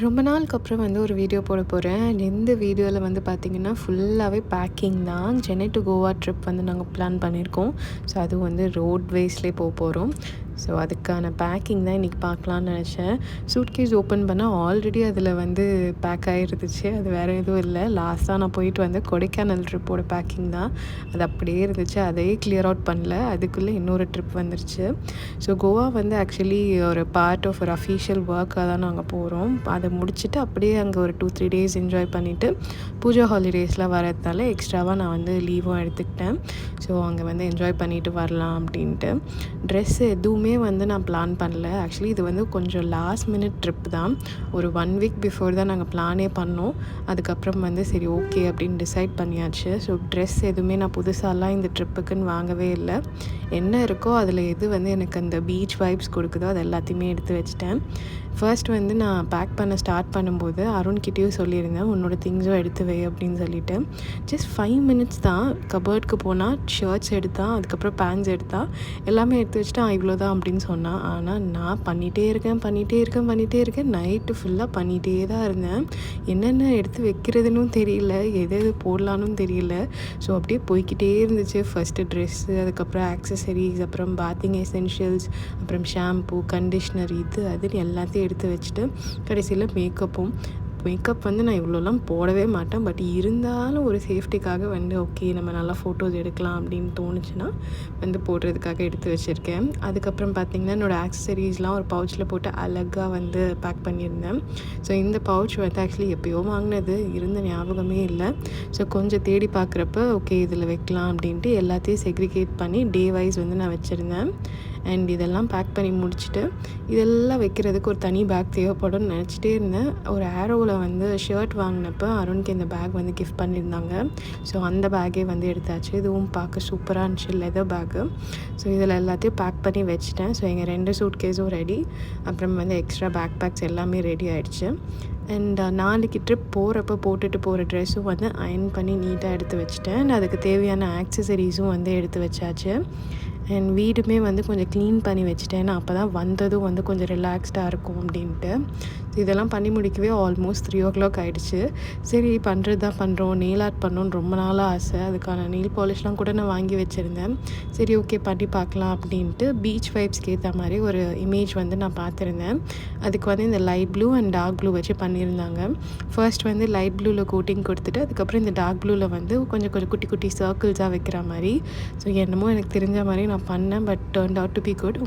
ரொம்ப நாளுக்கு அப்புறம் வந்து ஒரு வீடியோ போட போகிறேன். அண்ட் இந்த வீடியோவில் வந்து பார்த்திங்கன்னா ஃபுல்லாகவே பேக்கிங் தான். சென்னை டு கோவா ட்ரிப் வந்து நாங்கள் பிளான் பண்ணியிருக்கோம். ஸோ அதுவும் வந்து ரோட்வேஸ்லேயே போகிறோம். ஸோ அதுக்கான பேக்கிங் தான் இன்றைக்கி பார்க்கலான்னு நினச்சேன். சூட்கேஸ் ஓப்பன் பண்ணால் ஆல்ரெடி அதில் வந்து பேக் ஆகிருந்துச்சு. அது வேறு எதுவும் இல்லை. லாஸ்ட்டாக நான் போயிட்டு வந்து கொடைக்கானல் ட்ரிப்போட பேக்கிங் தான். அது அப்படியே இருந்துச்சு. அதையே கிளியர் அவுட் பண்ணல. அதுக்குள்ளே இன்னொரு ட்ரிப் வந்துருச்சு. ஸோ கோவா வந்து ஆக்சுவலி ஒரு பார்ட் ஆஃப் ஒரு அஃபீஷியல் ஒர்க்காக தான் நாங்கள் போகிறோம். அதை முடிச்சுட்டு அப்படியே அங்கே ஒரு 2-3 டேஸ் என்ஜாய் பண்ணிவிட்டு பூஜா ஹாலிடேஸ்லாம் வரதுனால எக்ஸ்ட்ராவாக நான் வந்து லீவும் எடுத்துக்கிட்டேன். ஸோ அங்கே வந்து என்ஜாய் பண்ணிவிட்டு வரலாம் அப்படின்ட்டு. ட்ரெஸ்ஸு எதுவுமே வந்து நான் பிளான் பண்ணல. ஆக்சுவலி இது வந்து கொஞ்சம் லாஸ்ட் மினிட் ட்ரிப் தான். ஒரு 1 வீக் பிஃபோர் தான் நாங்கள் பிளானே பண்ணோம். அதுக்கப்புறம் வந்து சரி ஓகே அப்படின்னு டிசைட் பண்ணியாச்சு. ஸோ ட்ரெஸ் எதுவுமே நான் புதுசாலாம் இந்த ட்ரிப்புக்குன்னு வாங்கவே இல்லை. என்ன இருக்கோ அதில் எது வந்து எனக்கு அந்த பீச் வைப்ஸ் கொடுக்குதோ அது எல்லாத்தையுமே எடுத்து வச்சிட்டேன். ஃபர்ஸ்ட் வந்து நான் பேக் பண்ண ஸ்டார்ட் பண்ணும்போது அருண்கிட்டேயும் சொல்லியிருந்தேன், உன்னோட திங்ஸும் எடுத்து வை அப்படின்னு சொல்லிட்டு. ஜஸ்ட் 5 மினிட்ஸ் தான். கபர்ட்க்கு போனால் ஷர்ட்ஸ் எடுத்தான், அதுக்கப்புறம் பேண்ட்ஸ் எடுத்தான், எல்லாமே எடுத்து வச்சுட்டான். இவ்வளோதான் அப்படின்னு சொன்னான். ஆனால் நான் பண்ணிகிட்டே இருக்கேன். நைட்டு ஃபுல்லாக பண்ணிகிட்டே தான் இருந்தேன். என்னென்ன எடுத்து வைக்கிறதுன்னு தெரியல, எது போடலான்னு தெரியல. ஸோ அப்படியே போய்கிட்டே இருந்துச்சு. ஃபஸ்ட்டு ட்ரெஸ்ஸு, அதுக்கப்புறம் ஆக்சசரிஸ், அப்புறம் பாத்திங் எசென்ஷியல்ஸ், அப்புறம் ஷாம்பூ, கண்டிஷ்னர், இது அதுன்னு எல்லாத்தையும் எடுத்து வச்சுட்டு கடைசியில் மேக்கப் வந்து நான் இவ்வளோலாம் போடவே மாட்டேன். பட் இருந்தாலும் ஒரு சேஃப்டிக்காக வந்து ஓகே நம்ம நல்லா ஃபோட்டோஸ் எடுக்கலாம் அப்படின்னு தோணுச்சுன்னா வந்து போடுறதுக்காக எடுத்து வச்சுருக்கேன். அதுக்கப்புறம் பார்த்திங்கன்னா என்னோடய ஆக்சசரிஸ்லாம் ஒரு பவுச்சில் போட்டு அழகாக வந்து பேக் பண்ணியிருந்தேன். ஸோ இந்த பவுச் வந்து ஆக்சுவலி எப்போயோ வாங்கினது, இருந்த ஞாபகமே இல்லை. ஸோ கொஞ்சம் தேடி பார்க்குறப்ப ஓகே இதில் வைக்கலாம் அப்படின்ட்டு எல்லாத்தையும் செக்ரிகேட் பண்ணி டே வைஸ் வந்து நான் வச்சுருந்தேன். அண்ட் இதெல்லாம் பேக் பண்ணி முடிச்சுட்டு இதெல்லாம் வைக்கிறதுக்கு ஒரு தனி பேக் தேவைப்படும்னு நினச்சிட்டே இருந்தேன். ஒரு ஆரோவில் வந்து ஷர்ட் வாங்கினப்போ அருணுக்கு இந்த பேக் வந்து கிஃப்ட் பண்ணியிருந்தாங்க. ஸோ அந்த பேக்கே வந்து எடுத்தாச்சு. இதுவும் பார்க்க சூப்பராக இருந்துச்சு, லெதர் பேக்கு. ஸோ இதில் எல்லாத்தையும் பேக் பண்ணி வச்சுட்டேன். ஸோ எங்கள் 2 சூட்கேஸும் ரெடி. அப்புறம் வந்து எக்ஸ்ட்ரா பேக்ஸ் எல்லாமே ரெடி ஆகிடுச்சு. அண்ட் நாளைக்கு ட்ரிப் போகிறப்ப போட்டுட்டு போகிற ட்ரெஸ்ஸும் வந்து அயர்ன் பண்ணி நீட்டாக எடுத்து வச்சுட்டேன். அண்ட் அதுக்கு தேவையான ஆக்சசரிஸும் வந்து எடுத்து வச்சாச்சு. அண்ட் வீடுமே வந்து கொஞ்சம் க்ளீன் பண்ணி வச்சுட்டேன். ஏன்னா அப்போ தான் வந்ததும் வந்து கொஞ்சம் ரிலாக்ஸ்டாக இருக்கும் அப்படின்ட்டு. இதெல்லாம் பண்ணி முடிக்கவே ஆல்மோஸ்ட் 3 o'clock ஆகிடுச்சு. சரி பண்ணுறது தான் பண்ணுறோம், நெயில் ஆர்ட் பண்ணணுன்னு ரொம்ப நாளாக ஆசை. அதுக்கான நெயில் பாலிஷ்லாம் கூட நான் வாங்கி வச்சுருந்தேன். சரி ஓகே பண்ணி பார்க்கலாம் அப்படின்ட்டு பீச் வைப்ஸ்க்கு ஏற்ற மாதிரி ஒரு இமேஜ் வந்து நான் பார்த்துருந்தேன். அதுக்கு வந்து இந்த light blue and dark blue வச்சு பண்ணியிருந்தாங்க. ஃபர்ஸ்ட் வந்து லைட் ப்ளூவில் கோட்டிங் கொடுத்துட்டு அதுக்கப்புறம் இந்த டார்க் ப்ளூவில் வந்து கொஞ்சம் குட்டி குட்டி சர்க்கிள்ஸாக வைக்கிற மாதிரி. ஸோ என்னமோ எனக்கு தெரிஞ்ச மாதிரி நான் பண்ணேன். But turned out to be good.